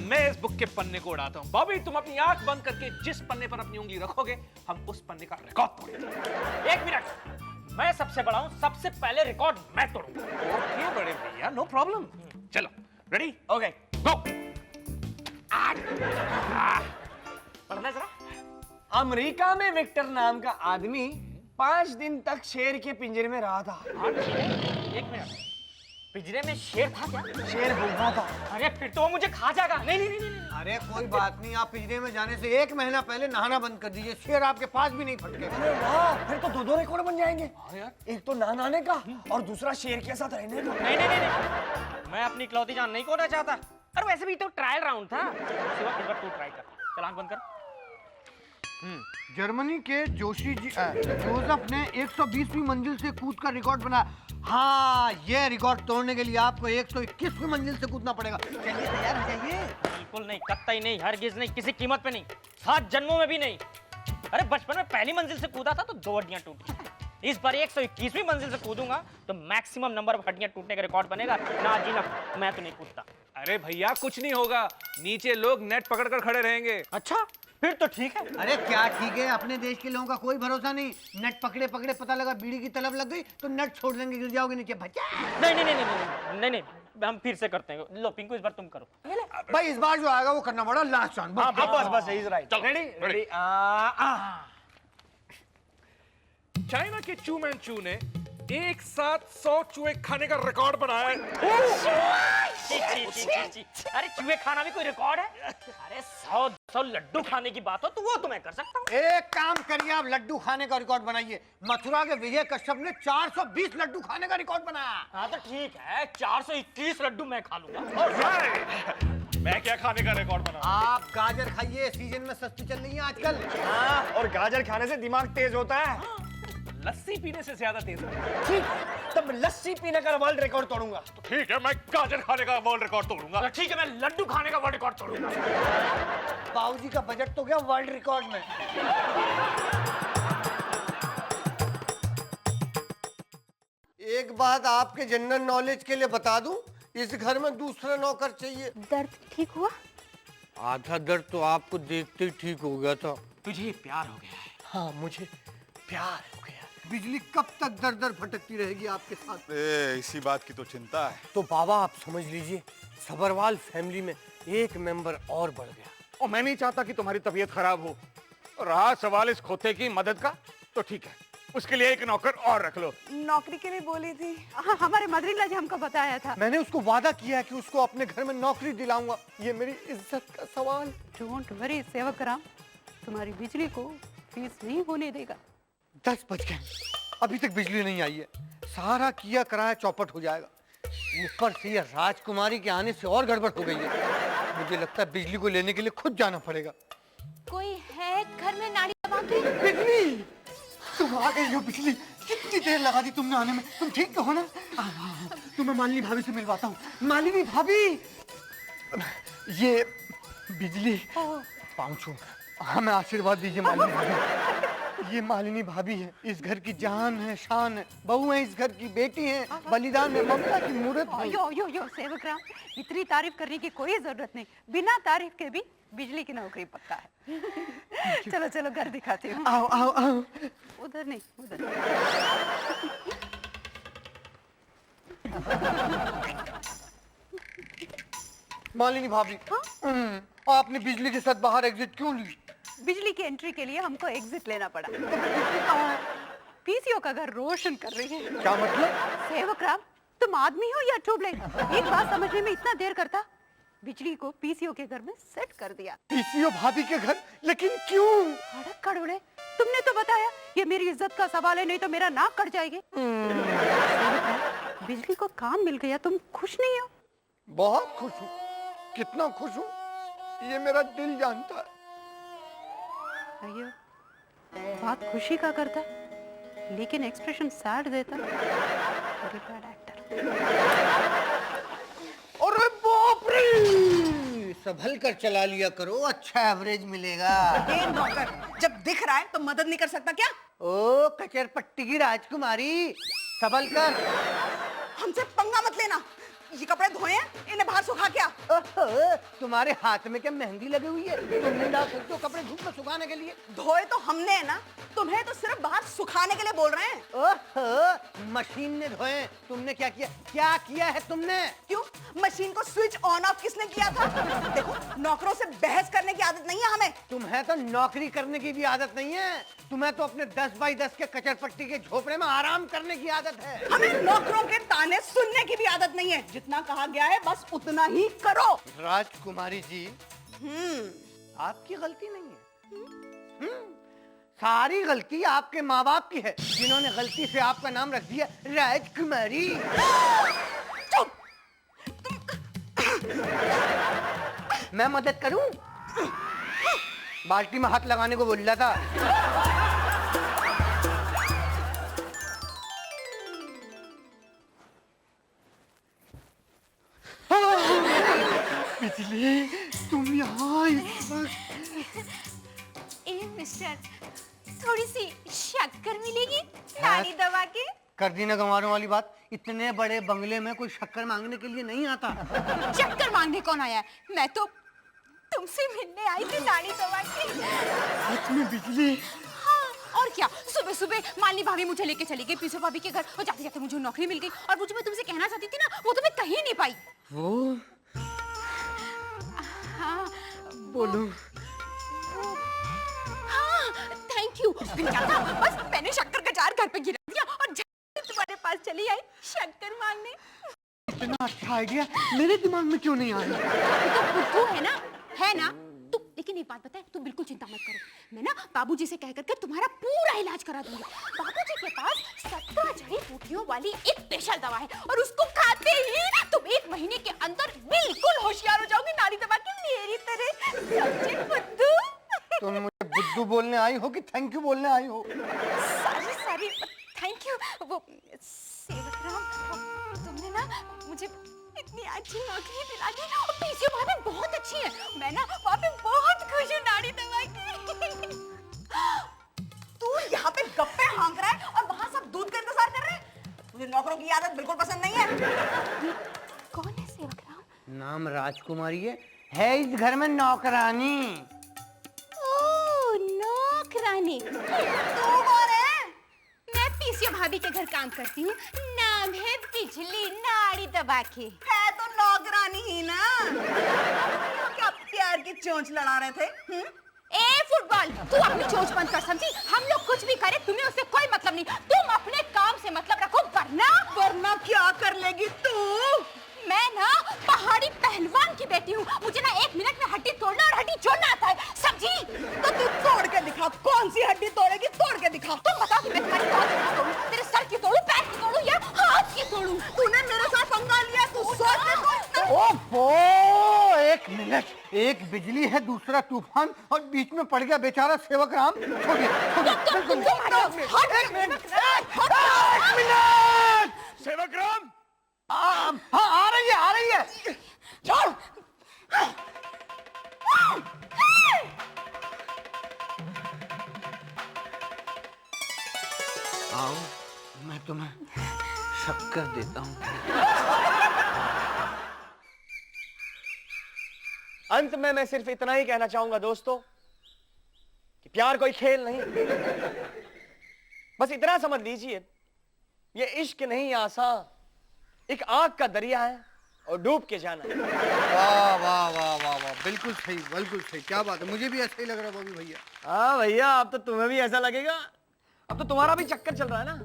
मैं इस बुक के पन्ने को उड़ाता हूँ। बॉबी, तुम अपनी आंख बंद करके जिस पन्ने पर अपनी उंगली रखोगे, हम उस पन्ने का रिकॉर्ड तोड़ेंगे। 1 मिनट, मैं सबसे बड़ा हूँ, सबसे पहले रिकॉर्ड मैं तोड़ूंगा। ओके बड़े भैया, नो प्रॉब्लम। चलो, रेडी? ओके, गो। पढ़ना जरा। अमेरिका में विक्टर नाम का आदमी 5 दिन तक शेर के पिंजरे में रहा था। 1 मिनट, पिंजरे में शेर था क्या? शेर भूखा था। अरे फिर तो वो मुझे खा जाएगा। नहीं। अरे कोई बात नहीं, आप पिंजरे में जाने से 1 महीना पहले नहाना बंद कर दीजिए, शेर आपके पास भी नहीं फटके। अरे वाह, फिर तो 2 रिकॉर्ड बन जाएंगे। यार। एक तो नहाने का और दूसरा शेर के साथ रहने का। नहीं, मैं अपनी इकलौती जान नहीं खोना चाहता। और वैसे भी तो ट्रायल राउंड था। शिवा, इस बार तू ट्राई कर। चल, आंख बंद कर। जर्मनी के जोसेफ ने 120वीं मंजिल से कूद कर रिकॉर्ड बनाया। हाँ, ये रिकॉर्ड तोड़ने के लिए आपको 121वीं मंजिल से कूदना पड़ेगा। चलिए तैयार हो जाइए। बिल्कुल नहीं, कतई नहीं, हरगिज नहीं, किसी कीमत पे नहीं, 7 जन्मों में भी नहीं। अरे बचपन में पहली मंजिल से कूदा था तो 2 हड्डियां टूटी। इस बार 121वीं मंजिल से कूदूंगा तो मैक्सिमम नंबर ऑफ हड्डियां टूटने का रिकॉर्ड बनेगा। ना जी ना, मैं तो नहीं कूदता। अरे भैया, कुछ नहीं होगा। नीचे लोग नेट पकड़कर खड़े रहेंगे। अच्छा, फिर तो ठीक है। अरे क्या ठीक है, अपने देश के लोगों का कोई भरोसा नहीं। नेट पकड़े पकड़े पता लगा बीड़ी की तलब लग गई तो नेट छोड़ देंगे, गिर जाओगे नीचे। नहीं, हम फिर से करते हैं। लो पिंकू, इस बार तुम करो। भाई इस बार जो आएगा वो करना पड़ा, लास्ट चांस। बस इज राइट। रेडी? चाइना के चू मैन चू ने एक साथ 100 चूहे खाने का रिकॉर्ड बनाया है। अरे चूहे खाना भी कोई रिकॉर्ड है? अरे 100 लड्डू खाने की बात हो तो वो तो मैं कर सकता हूँ। एक काम करिए, आप लड्डू खाने का रिकॉर्ड बनाइए। मथुरा के विजय कश्यप ने 420 लड्डू खाने का रिकॉर्ड बनाया। हाँ तो ठीक है, 421 लड्डू मैं खा लूंगा। मैं क्या खाने का रिकॉर्ड बना? आप गाजर खाइए, सीजन में सस्ती चल रही है आजकल। हाँ, और गाजर खाने से दिमाग तेज होता है। लस्सी पीने से ज्यादा तेज हो। ठीक, तब मैं लस्सी पीने का वर्ल्ड रिकॉर्ड तोड़ूंगा। ठीक है, मैं गाजर खाने का वर्ल्ड रिकॉर्ड तोड़ूंगा। ठीक है, मैं लड्डू खाने का वर्ल्ड रिकॉर्ड तोड़ूंगा। बाबूजी का बजट तो गया वर्ल्ड रिकॉर्ड में। एक बात आपके जनरल नॉलेज के लिए बता दूं, इस घर में दूसरा नौकर चाहिए। दर्द ठीक हुआ? आधा दर्द तो आपको देखते ही ठीक हो गया था। तुझे प्यार हो गया है। हाँ, मुझे प्यार हो गया। बिजली कब तक दर दर भटकती रहेगी आपके साथ? इसी बात की तो चिंता है। तो बाबा आप समझ लीजिए, सबरवाल फैमिली में एक मेंबर और बढ़ गया। और मैं नहीं चाहता कि तुम्हारी तबीयत खराब हो। रहा सवाल इस खोते की मदद का, तो ठीक है, उसके लिए एक नौकर और रख लो। नौकरी के लिए बोली थी। हाँ, हमारे मदर-इन-लॉ जी हमको बताया था। मैंने उसको वादा किया है कि उसको अपने घर में नौकरी दिलाऊंगा। ये मेरी इज्जत का सवाल। डोंट वरी सेवकराम, तुम्हारी बिजली को फीस नहीं होने देगा। 10 बज गए, अभी तक बिजली नहीं आई है। सारा किया कराया चौपट हो जाएगा। ऊपर से ये राजकुमारी के आने से और गड़बड़ हो गई है। मुझे लगता है बिजली को लेने के लिए खुद जाना पड़ेगा। कोई है घर में नाड़ी दबा के? बिजली, तुम आ गई हो। बिजली, कितनी देर लगा दी तुमने आने में? तुम ठीक तो हो ना? तुम्हें मालिनी भाभी से मिलवाता हूँ। मालिनी भाभी, ये बिजली पाँव छू। हमें आशीर्वाद दीजिए मालिनी भाभी। ये मालिनी भाभी है, इस घर की जान है, शान है, बहू है, इस घर की बेटी है, बलिदान है, ममता की मूर्त है। यो सेवकराम, इतनी तारीफ करने की कोई जरूरत नहीं। बिना तारीफ के भी बिजली की नौकरी पक्का है। चलो चलो घर दिखाती हूँ। आओ आओ आओ। उधर नहीं, उधर। मालिनी भाभी, आपने बिजली के साथ बाहर एग्जिट क्यों ली? बिजली की एंट्री के लिए हमको एग्जिट लेना पड़ा। पीसीओ का घर रोशन कर रही है। क्या मतलब? सेवकराम, तुम आदमी हो या ट्यूबलाइट? एक बात समझने में इतना देर करता। बिजली को पीसीओ के घर में सेट कर दिया। पीसीओ भाभी के घर? लेकिन क्यों? अड़क कड़ोड़े, तुमने तो बताया ये मेरी इज्जत का सवाल है, नहीं तो मेरा नाक कट जाएगी। बिजली को काम मिल गया, तुम खुश नहीं हो? बहुत खुश हूँ। कितना खुश हूँ ये मेरा दिल जानता है। अयो, बात खुशी का करता लेकिन एक्सप्रेशन सैड देता। Very bad actor. अरे बाप रे, संभल कर चला लिया करो, अच्छा एवरेज मिलेगा। नौकर, जब दिख रहा है तो मदद नहीं कर सकता क्या? ओ कचरपट्टी की राजकुमारी, संभल कर। हमसे पंगा मत लेना। ये कपड़े धोए हैं, इन्हें बाहर सुखा क्या? ओहो, तुम्हारे हाथ में क्या मेहंदी लगी हुई है? तुम नहीं डाल सकते हो कपड़े धूप में सुखाने के लिए? धोए तो हमने है ना, तुम्हें तो सिर्फ बाहर सुखाने के लिए बोल रहे हैं। ओहो, मशीन ने धोए, तुमने क्या किया? क्या किया है तुमने? क्यों? मशीन को स्विच ऑन ऑफ किसने किया था? देखो, नौकरों से बहस करने की आदत नहीं है हमें। तुम्हें तो नौकरी करने की भी आदत नहीं है। तुम्हें तो अपने 10 बाई 10 के कचरपट्टी के झोपड़े में आराम करने की आदत है। हमें नौकरों के ताने सुनने की भी आदत नहीं है। जितना कहा गया है बस उतना ही करो। राजकुमारी जी, आपकी गलती नहीं है। सारी गलती आपके माँ बाप की है, जिन्होंने गलती से आपका नाम रख दिया राजकुमारी। चुप! मैं मदद करूं? बाल्टी में हाथ लगाने को बोल रहा था। बिजली, तुम यहाँ इस वक्त? ए मिस्टर, थोड़ी सी शक्कर मिलेगी नाड़ी दबा के? कर दी ना गंवारों वाली बात। इतने बड़े बंगले में कोई शक्कर मांगने के लिए नहीं आता। चक्कर मांगने कौन आया? मैं तो तुमसे मिलने आई थी नाड़ी दबा के। सच में बिजली? हाँ, और क्या, सुबह सुबह मालिनी भाभी मुझे लेके चली गई पीछे भाभी के घर, और जाते जाते मुझे नौकरी मिल गई। और वो जो मैं तुमसे कहना चाहती थी ना, वो तो मैं कहीं नहीं पाई। वो? हाँ, बोलो। हाँ, थैंक यू। फिर क्या था, बस मैंने शक्कर का जार घर पे गिरा दिया और तुम्हारे पास चली आई शक्कर मांगने। इतना अच्छा आइडिया मेरे दिमाग में क्यों नहीं आया? तो बुद्धू है ना, है ना तू। लेकिन एक बात बताए, तू बिल्कुल चिंता मत करो। मैं ना बाबूजी से कह करके तुम्हारा पूरा इलाज करा दूंगी। बाबूजी के पास 17 जड़ी बूटियों वाली एक स्पेशल दवा है, और उसको खाते ही तुम 1 महीने के अंदर बिल्कुल होशियार हो जाओगी, नाड़ी दबा के मेरी तरह। समझे बुद्धू? तुम मुझे बुद्धू बोलने आई हो कि थैंक यू बोलने आई हो? सारी अरे थैंक यू। वो सेवकराम, तुमने ना मुझे इतनी अच्छी नौकरी दिला दी और पीसीओ भाभी बहुत अच्छी है। मैं ना वहाँ पे बहुत खुश हूँ नाड़ी दबा के। तू यहाँ पे गप्पे हाँक रहा है और वहाँ सब दूध का इंतजार कर रहे हैं। मुझे नौकरों की आदत बिल्कुल पसंद नहीं है। कौन है सेवकराम? नाम राजकुमारी है इस घर में नौकरानी। ओह नौकरानी। तू कौन है? मैं पीसीओ भाभी के घर काम करती हूँ। नाम है बिजली नाड़ी दबा के। है तो नौकरानी ही ना। क्या प्यार की चोंच लड़ा रहे थे? ए फुटबॉल, तू अपनी चोंच बंद कर समझी? हम लोग कुछ भी करें तुम्हें उससे कोई मतलब नहीं। तुम अपने काम से मतलब रखो वरना क्या कर लेगी तू? मैं ना पहाड़ी पहलवान की बेटी हूँ। मुझे ना 1 मिनट में हड्डी तोड़ना और हड्डी जोड़ना आता है, समझी? तो तू तोड़ के दिखा। कौन सी हड्डी तोड़ेगी? तोड़ के दिखा। तुम बताओ कि मैं तुम्हारी कौन सी हड्डी तोड़ूं? तेरे सर की तोड़ूं, पैर की तोड़ूं या हाथ की तोड़ूं? तूने मेरे साथ पंगा लिया। तू सोच ले तो। ओफो, एक मिनट। एक बिजली है, दूसरा तूफान और बीच में पड़ गया बेचारा सेवकराम। छोड़िए, बिल्कुल नहीं। एक मिनट। सेवकराम, हाँ, आ रही है। छोड़। आओ, मैं तुम्हें शक्कर देता हूँ। अंत में मैं सिर्फ इतना ही कहना चाहूंगा दोस्तों कि प्यार कोई खेल नहीं। बस इतना समझ लीजिए, ये इश्क नहीं आसान, एक आग का दरिया है और डूब के जाना है। वाह वाह वाह वाह वाह, बिल्कुल सही, बिल्कुल सही। क्या बात है, मुझे भी ऐसा ही लग रहा है बॉबी भैया। हाँ भैया, अब तो तुम्हें भी ऐसा लगेगा। अब तो तुम्हारा भी चक्कर चल रहा है ना।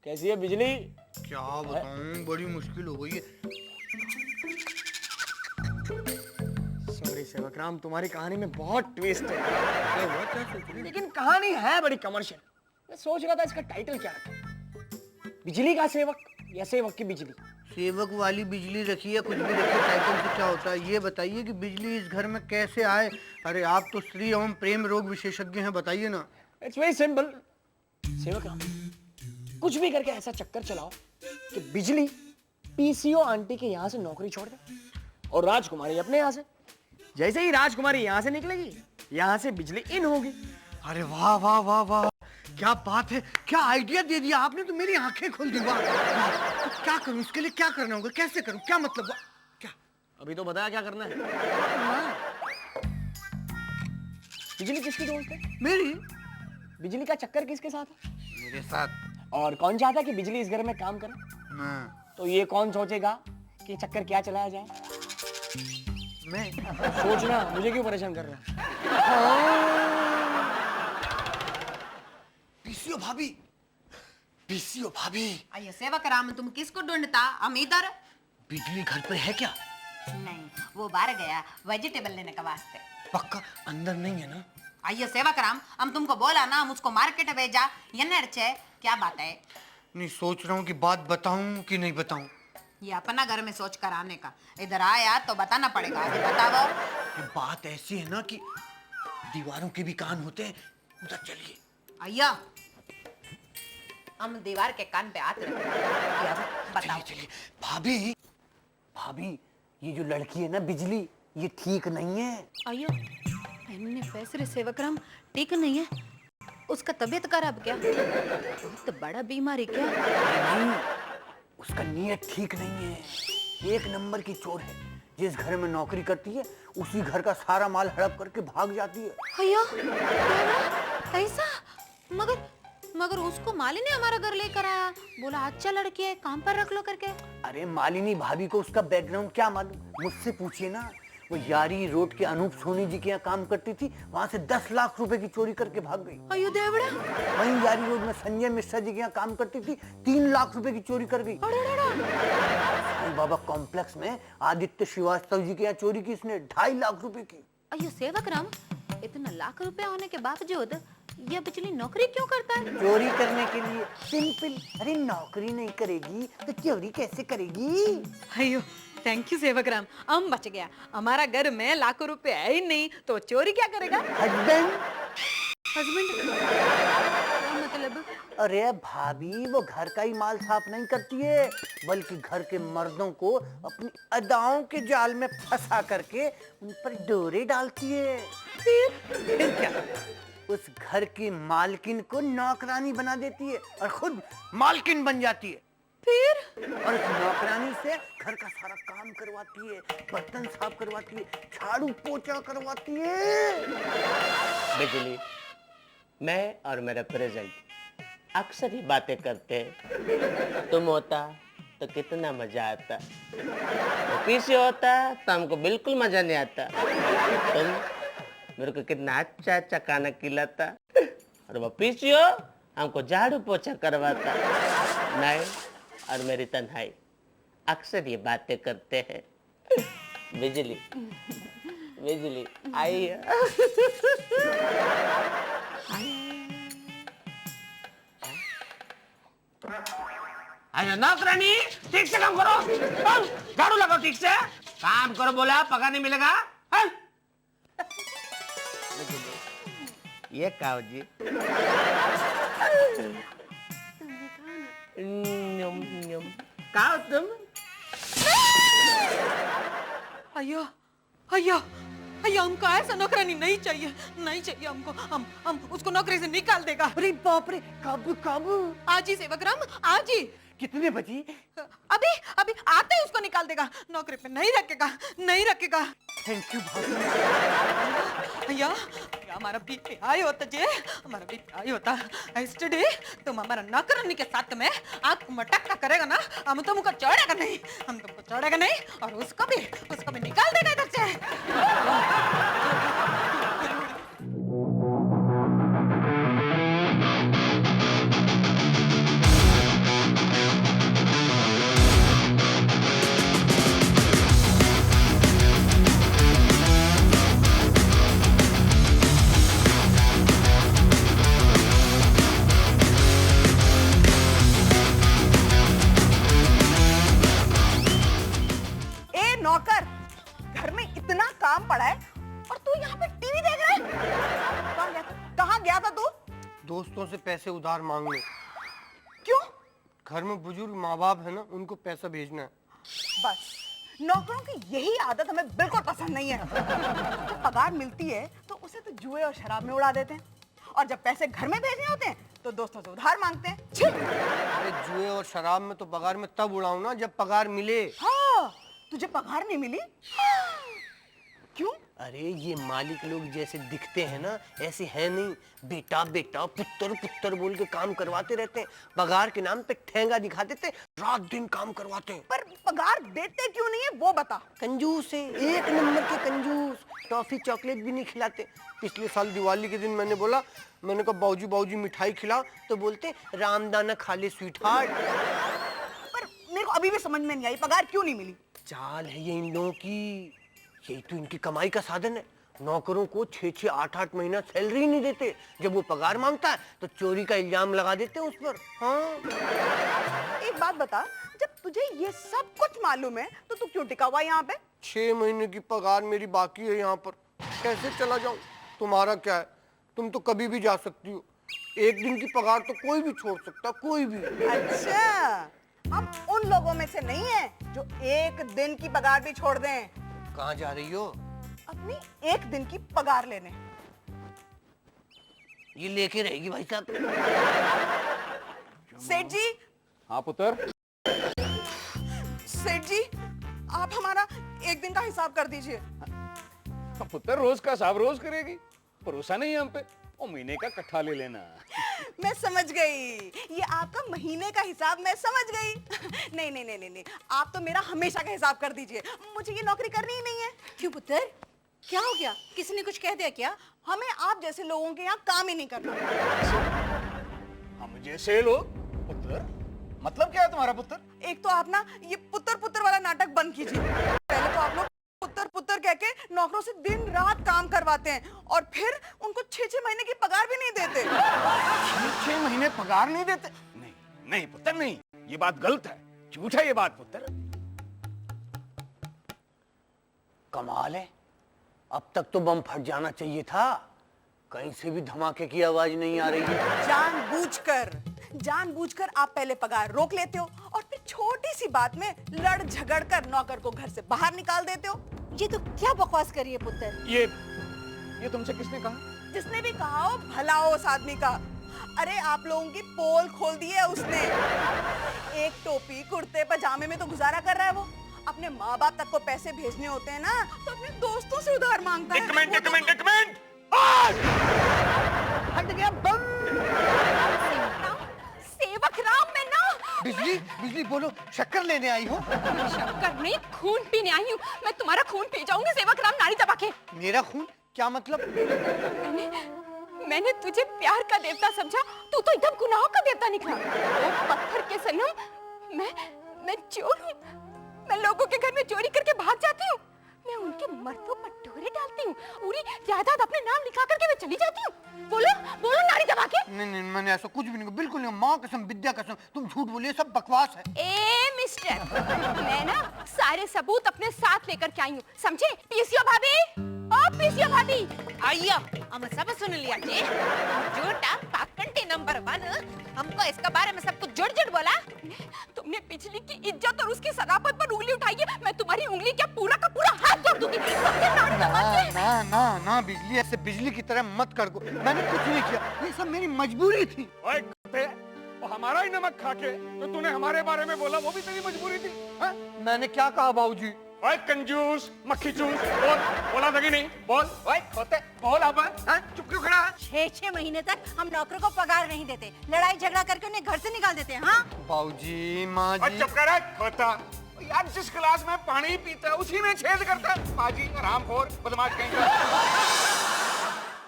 कैसी है बिजली? क्या बताऊं, बड़ी मुश्किल हो गई है। सॉरी सेवकराम, तुम्हारी कहानी में बहुत ट्विस्ट है। क्या हुआ, क्या सोच रही है? लेकिन कहानी है बड़ी कमर्शियल। मैं सोच रहा था इसका टाइटल क्या रखें, बिजली का सेवक या सेवक की बिजली? सेवक वाली बिजली रखी है, कुछ भी रखिए, टाइटल से क्या होता है। ये बताइए कि बिजली इस घर में कैसे आए। अरे आप तो स्त्री एवं प्रेम रोग विशेषज्ञ हैं, बताइए ना। इट्स वेरी सिंपल सेवकराम, कुछ भी करके ऐसा चक्कर चलाओ कि बिजली पीसीओ आंटी के यहाँ से नौकरी छोड़ दे और राजकुमारी अपने यहाँ से। जैसे ही राजकुमारी यहाँ से निकलेगी, यहाँ से बिजली इन होगी। अरे वाह वाह वाह वाह, क्या बात है, क्या आइडिया दे दिया आपने, तो मेरी आंखें खोल दी। वाह, तो क्या करूं, इसके लिए क्या करना होगा, कैसे करूं, क्या मतलब? क्या अभी तो बताया क्या करना है। बिजली किसकी दोस्त है? मेरी? बिजली का चक्कर किसके साथ है? मेरे साथ। और कौन चाहता है कि बिजली इस घर में काम करे? मैं। तो ये कौन सोचेगा कि चक्कर क्या चलाया जाए? मैं सोचना, मुझे क्यों परेशान कर रहा है? पीसीओ भाभी, पीसीओ भाभी। आइए सेवकराम, तुम किसको ढूंढता? हम इधर। बिजली घर पर है क्या? नहीं, वो बाहर गया वेजिटेबल लेने का वास्ते। पक्का अंदर नहीं है ना? आइए सेवकराम, हम तुमको बोला ना, हम उसको मार्केट भेजा। ये नर्चे क्या बात है? नहीं, सोच रहा हूँ कि बात बताऊं कि नहीं बताऊं। ये अपना घर में सोच कर आने का, इधर आया तो बताना पड़ेगा। अभी बताओ। ये बात ऐसी है ना कि दीवारों के भी कान होते हैं। उधर चलिए। आइया, हम दीवार के कान पे हाथ रखें। बताओ। चलिए। भाभी, भाभी, ये जो लड़की है ना बिजली, ये ठीक नहीं है। आइयो, हमने फैसले सेवकराम ठीक नहीं है। उसका तबीयत खराब क्या? बहुत बड़ा बीमारी क्या? नहीं, उसका नीयत ठीक नहीं है। 1 नंबर की चोर है। जिस घर में नौकरी करती है, उसी घर का सारा माल हड़प करके भाग जाती है। अयो, ऐसा? मगर उसको माली ने हमारा घर लेकर आया, बोला अच्छा लड़की है, काम पर रख लो करके। अरे मालिनी भाभी को उसका बैकग्राउंड क्या मालूम, मुझसे पूछिए ना। वो यारी रोड के अनूप सोनी जी के यहाँ काम करती थी, वहाँ से 10 लाख रुपए की चोरी करके भाग गई। अयो देवड़ा। वहीं यारी रोड में संजय मिश्रा जी के यहाँ काम करती थी, 3 लाख रुपए की चोरी कर गई। साईं बाबा कॉम्प्लेक्स में आदित्य श्रीवास्तव जी के यहाँ चोरी की इसने 2.5 लाख रुपए की। अयो सेवकराम, इतना लाख रुपए होने के बावजूद ये बिजली नौकरी क्यों करता है? चोरी करने के लिए। सिंपल। अरे नौकरी नहीं करेगी तो चोरी कैसे करेगी? अयो थैंक यू सेवकराम, हम बच गया। हमारा घर में लाखों रुपए है ही नहीं तो चोरी क्या करेगा? हस्बैंड। हस्बैंड? मतलब मतलब? अरे भाभी वो घर का ही माल साफ नहीं करती है, बल्कि घर के मर्दों को अपनी अदाओं के जाल में फंसा करके उन पर डोरे डालती है। फिर क्या, उस घर की मालकिन को नौकरानी बना देती है और खुद मालकिन बन जाती है। फिर और उस नौकरानी से घर का सारा काम करवाती है, बर्तन साफ करवाती है, झाड़ू पोछा करवाती है। बिजली, मैं और मेरा प्रेजेंट अक्सर ही बातें करते हैं। तुम होता तो कितना मजा आता, तो पीछे होता तो हमको बिल्कुल मजा नहीं आता। तुम मेरे को कितना अच्छा अच्छा खाना खिलाता और वो पीछे हो हमको झाड़ू पोछा करवाता। नहीं, और मेरी तन्हाई अक्सर ये बातें करते हैं। बिजली, बिजली आई। अरे नौकरानी, ठीक से काम करो, झाड़ू लगाओ, ठीक से काम करो, बोला पगार नहीं मिलेगा। ये काओ जी, काओ तुम। अय्या अय्या अय्या, हमको ऐसा नौकरानी नहीं चाहिए, नहीं चाहिए हमको। हम उसको नौकरी से निकाल देगा। अरे बाप रे, कब कब? आज ही सेवकराम, आज ही। कितने बजे? अभी अभी आते ही उसको निकाल देगा, नौकरी पे नहीं रखेगा, नहीं रखेगा। थैंक यू भाभी। भैया हमारा बीपी हाई होता जे, हमारा बीपी हाई होता। एस्टरडे तुम हमारा नौकरानी के साथ में आंख मटक्का करेगा ना, हम तुमको छोड़ेगा नहीं, हम तुमको छोड़ेगा नहीं, और उसको भी निकाल देगा इधर से। नौकर, घर में इतना काम पड़ा है और तू यहाँ पे टीवी देख रहा है? कहाँ गया था तू? दोस्तों से पैसे उधार मांगने। क्यों? घर में बुजुर्ग माँ बाप है ना, उनको पैसा भेजना है। बस नौकरों की यही आदत हमें बिल्कुल पसंद नहीं है। जब पगार मिलती है तो उसे तो जुए और शराब में उड़ा देते हैं, और जब पैसे घर में भेजने होते हैं तो दोस्तों से उधार मांगते हैं। छी! अरे जुए और शराब में तो पगार में तब उड़ाऊं ना जब पगार मिले। हाँ, तुझे पगार नहीं मिली? क्यों? अरे ये मालिक लोग जैसे दिखते हैं ना, ऐसे हैं नहीं। बेटा बेटा पुत्र पुत्र बोल के काम करवाते रहते हैं, पगार के नाम पे ठेंगा दिखा देते, रात दिन काम करवाते हैं। पर पगार देते क्यों नहीं है वो बता। कंजूस है, एक नंबर के कंजूस। टॉफी चॉकलेट भी नहीं खिलाते। पिछले साल दिवाली के दिन मैंने कहा बाबूजी बाबूजी मिठाई खिला, तो बोलते रामदाना खा ले स्वीट हार्ट। पर मेरे को अभी भी समझ में नहीं आई पगार क्यों नहीं मिली। चाल है ये इन लोगों की, यही तो इनकी कमाई का साधन है। नौकरों को 6-6, 8-8 महीना सैलरी नहीं देते, जब वो पगार मांगता है तो चोरी का इल्जाम लगा देते हैं उस पर। हाँ। एक बात बता, जब तुझे ये सब कुछ मालूम है तो तू क्यों टिका हुआ यहाँ पे? 6 महीने की पगार मेरी बाकी है यहाँ पर, कैसे चला जाऊं? तुम्हारा क्या है, तुम तो कभी भी जा सकती हो। एक दिन की पगार तो कोई भी छोड़ सकता, कोई भी। अच्छा, हम उन लोगों में से नहीं है जो एक दिन की पगार भी छोड़ दें। कहाँ जा रही हो? अपनी एक दिन की पगार लेने। ये लेके रहेगी भाई साहब। सेठ जी। हाँ पुत्र। सेठ जी, आप हमारा एक दिन का हिसाब कर दीजिए। पुत्र रोज का हिसाब रोज करेगी, भरोसा नहीं है हम पे, और महीने का इकट्ठा ले लेना। मैं समझ गई, ये आपका महीने का हिसाब मैं समझ गई। नहीं नहीं नहीं नहीं, आप तो मेरा हमेशा का हिसाब कर दीजिए, मुझे ये नौकरी करनी ही नहीं है। क्यों पुत्र, क्या हो गया? किसी ने कुछ कह दिया क्या? हमें आप जैसे लोगों के यहाँ काम ही नहीं करना। हम जैसे लोग? पुत्र मतलब क्या है तुम्हारा पुत्र? एक तो आप ना ये पुत्र पुत्र वाला नाटक बंद कीजिए। पहले तो आप लोग पुत्र पुत्र कह के नौकरों से दिन रात काम करवाते हैं, और फिर उनको 6-6 महीने की पगार भी नहीं देते। 6 महीने पगार नहीं देते? नहीं नहीं पुत्र नहीं, ये बात गलत है, झूठ है ये बात पुत्र। कमाल है, अब तक तो बम फट जाना चाहिए था। कहीं से भी धमाके की आवाज नहीं आ रही है। जानबूझकर आप पहले पगार रोक लेते हो और फिर छोटी सी बात में लड़ झगड़ कर नौकर को घर से बाहर निकाल देते हो। ये तो क्या बकवास करी है पुत्र। ये तुमसे किसने कहा? जिसने भी कहा हो भला हो उस आदमी का। अरे आप लोगों की पोल खोल दी है उसने। एक टोपी कुर्ते पजामे में तो गुजारा कर रहा है वो। अपने माँ बाप तक को पैसे भेजने होते हैं ना तो अपने दोस्तों से उधार मांगता है। एक मिनट हट गया बम। सेवक राम, मैं ना बिजली बोलो, शक्कर लेने आई हो? शक्कर नहीं, खून पीने आई हूँ। मैं तुम्हारा खून पी जाऊंगी सेवक राम, नारी दबा के। मेरा खून? क्या मतलब? मैंने तुझे प्यार का देवता समझा, तू तो एकदम गुनाहों का देवता निकला। ओ पत्थर के सनम, मैं चोर हूँ। मैं लोगों के घर में चोरी करके भाग जाती हूँ। मैं उनके मर्दों पर डोरे डालती हूँ। पूरी जायदाद अपने नाम लिखा करके मैं चली जाती हूँ। बोलो नारी दबा के। नहीं, मैंने ऐसा कुछ भी नहीं, बिल्कुल नहीं। माँ कसम, विद्या कसम, तुम झूठ बोलिए, सब बकवास है। ए मिस्टर, मैं ना सारे सबूत अपने साथ लेकर के आई हूँ, समझे? पीसीओ भाभी, ओ पीसीओ भाभी, आइयो, हम सब सुन लिया जी। झूठा पाखंडी नंबर 1, हमको इसके बारे में सब कुछ झूठ बोला। तुमने बिजली की इज्जत और उसकी सदाकत पर उंगली उठाई है। मैं तुम्हारी उंगली क्या पूरा का पूरा हाथ तोड़ दूंगी। ना बिजली, ऐसे बिजली की तरह मत कर दो। मैंने कुछ नहीं किया, ये सब मेरी मजबूरी थी। ओए कुत्ते, वो हमारा ही नमक खा के तो तूने हमारे बारे में बोला, वो भी तेरी मजबूरी थी? हाँ? मैंने क्या कहा बाबूजी? ओए कंजूस, मक्खी चूस, बोला था कि नहीं? बोल। ओए खोते, बोल अब। हाँ? चुप क्यों खड़ा है? 6 महीने तक हम नौकरों को पगार नहीं देते, लड़ाई झगड़ा करके उन्हें घर से निकाल देते हैं। हाँ बाबूजी, माँ जी। चुप कर खोता। यार जिस गिलास में पानी पीता है उसी में छेद करता है। पाजी हरामखोर, बदमाश कहीं का।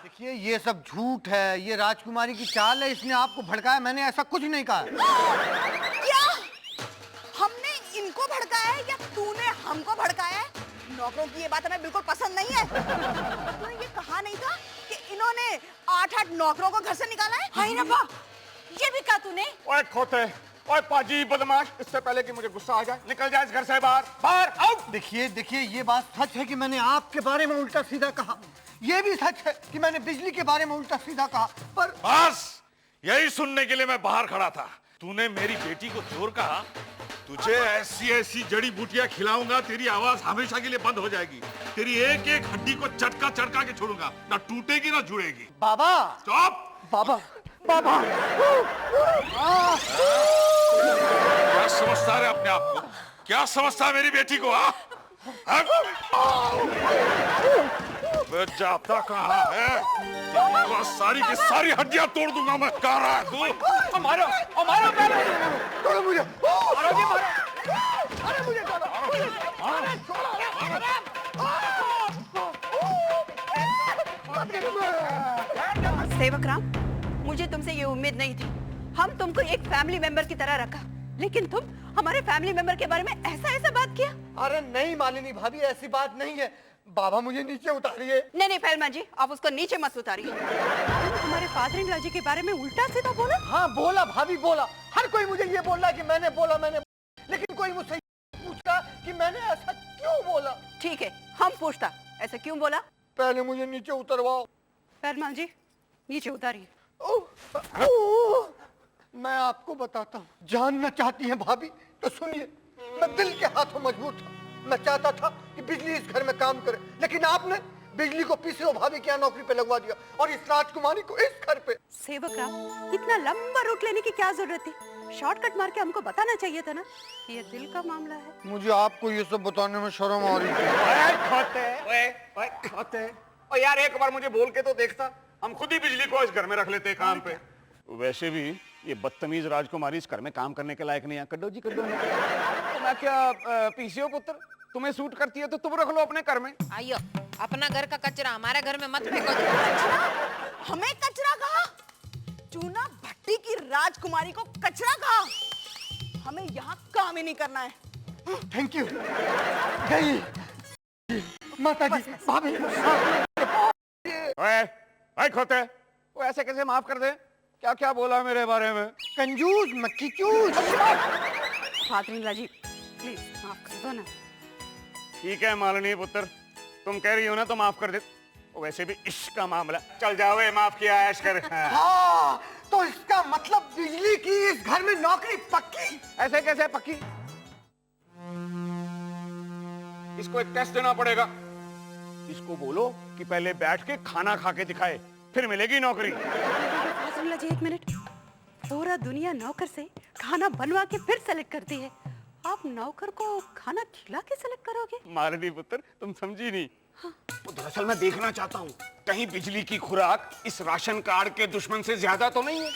देखिए, ये सब झूठ है, ये राजकुमारी की चाल है, इसने आपको भड़काया। मैंने ऐसा कुछ नहीं कहा। क्या हमने इनको भड़काया है या तूने हमको भड़काया है? नौकरों की ये बात हमें बिल्कुल पसंद नहीं है। तूने ये कहा नहीं था कि इन्होंने 8 नौकरों को घर से निकाला है? हाय रब्बा, ये भी कहा तूने? ओए खोते, ओए पाजी बदमाश, इससे पहले कि मुझे गुस्सा आ जाए, निकल जाए इस घर से बाहर आउट। देखिए, ये बात सच है कि मैंने आपके बारे में उल्टा सीधा कहा। ये भी सच है कि मैंने बिजली के बारे में उल्टा सीधा कहा, पर बस यही सुनने के लिए मैं बाहर खड़ा था। तूने मेरी बेटी को चोर कहा, तुझे ऐसी जड़ी बूटियां खिलाऊंगा, तेरी आवाज हमेशा के लिए बंद हो जाएगी। तेरी एक एक हड्डी को चटका चटका के छोड़ूंगा, ना टूटेगी ना जुड़ेगी। बाबा, चुप। बाबा। क्या समझता है अपने आप को? क्या समझता है मेरी बेटी को? मैं जाता कहाँ है? वो सारी की सारी हड्डियां तोड़ दूंगा मैं। कह रहा है तू? मारो छोड़ो मुझे। सेवक राम, मुझे तुमसे ये उम्मीद नहीं थी। हम तुमको एक फैमिली मेंबर की तरह रखा, लेकिन तुम हमारे फैमिली मेंबर के बारे में ऐसा बात किया। अरे नहीं मालिनी भाभी, ऐसी बात नहीं है। बाबा मुझे नीचे उतारिए। नहीं फैलमा जी, आप उसको नीचे मत उतारिए। हमारे फादर इन लॉ जी के बारे में उल्टा सीधा बोला। हाँ बोला भाभी, बोला। हर कोई मुझे ये बोल रहा है कि मैंने बोला, लेकिन कोई मुझसे पूछता कि मैंने ऐसा क्यों बोला। ठीक है, हम पूछता ऐसा क्यों बोला। पहले मुझे नीचे उतरवाओ। फैलमा जी, नीचे उतारिए। मैं आपको बताता हूँ, जानना चाहती हैं भाभी तो सुनिए। मैं दिल के हाथों मजबूर था। मैं चाहता था कि बिजली इस घर में काम करे, लेकिन आपने बिजली को पीसीओ भाभी के यहाँ नौकरी पे लगवा दिया और इस राजकुमारी को इस घर पे। सेवक राम, इतना लंबा रूट लेने की क्या जरूरत थी? शॉर्टकट मार के हमको बताना चाहिए था ना कि ये दिल का मामला है। मुझे आपको ये सब बताने में शर्म आ रही खोते, यार एक बार मुझे बोल के तो देखता, हम खुद ही बिजली को इस घर में रख लेते काम पे। वैसे भी ये बदतमीज राजकुमारी इस घर में काम करने के लायक नहीं है। कड्डो जी कड्डो। तो मैं क्या पीसीओ पुत्र, तुम्हें सूट करती है तो तुम रख लो अपने घर में। आइयो, अपना घर का कचरा हमारे घर में मत फेंको। हमें कचरा कहा? चूना भट्टी की राजकुमारी को कचरा कहा? हमें यहाँ काम ही नहीं करना है। Thank you. गई माता जी, भाभी। ओए खोते, वो ऐसे कैसे माफ कर दे? क्या क्या बोला मेरे बारे में? कंजूस, मक्खी चूस। Father in law ji, please माफ कर दो ना। ठीक है मालिनी पुत्र, तुम कह रही हो ना तो माफ कर दे। वैसे भी इश्क का मामला। चल जाओ, ये माफ किया, ऐश कर। हाँ, तो इसका मतलब बिजली की इस घर में नौकरी पक्की? ऐसे कैसे पक्की? इसको एक टेस्ट देना पड़ेगा। इसको बोलो कि पहले बैठ के खाना खा के दिखाए, फिर मिलेगी नौकरी। फादरिन जी एक मिनट, पूरा दुनिया नौकर से खाना बनवा के फिर सेलेक्ट करती है, आप नौकर को खाना खिला के सेलेक्ट करोगे? मारनी पुत्र, तुम समझी नहीं। तो दरअसल मैं देखना चाहता हूँ कहीं बिजली की खुराक इस राशन कार्ड के दुश्मन से ज्यादा तो नहीं है।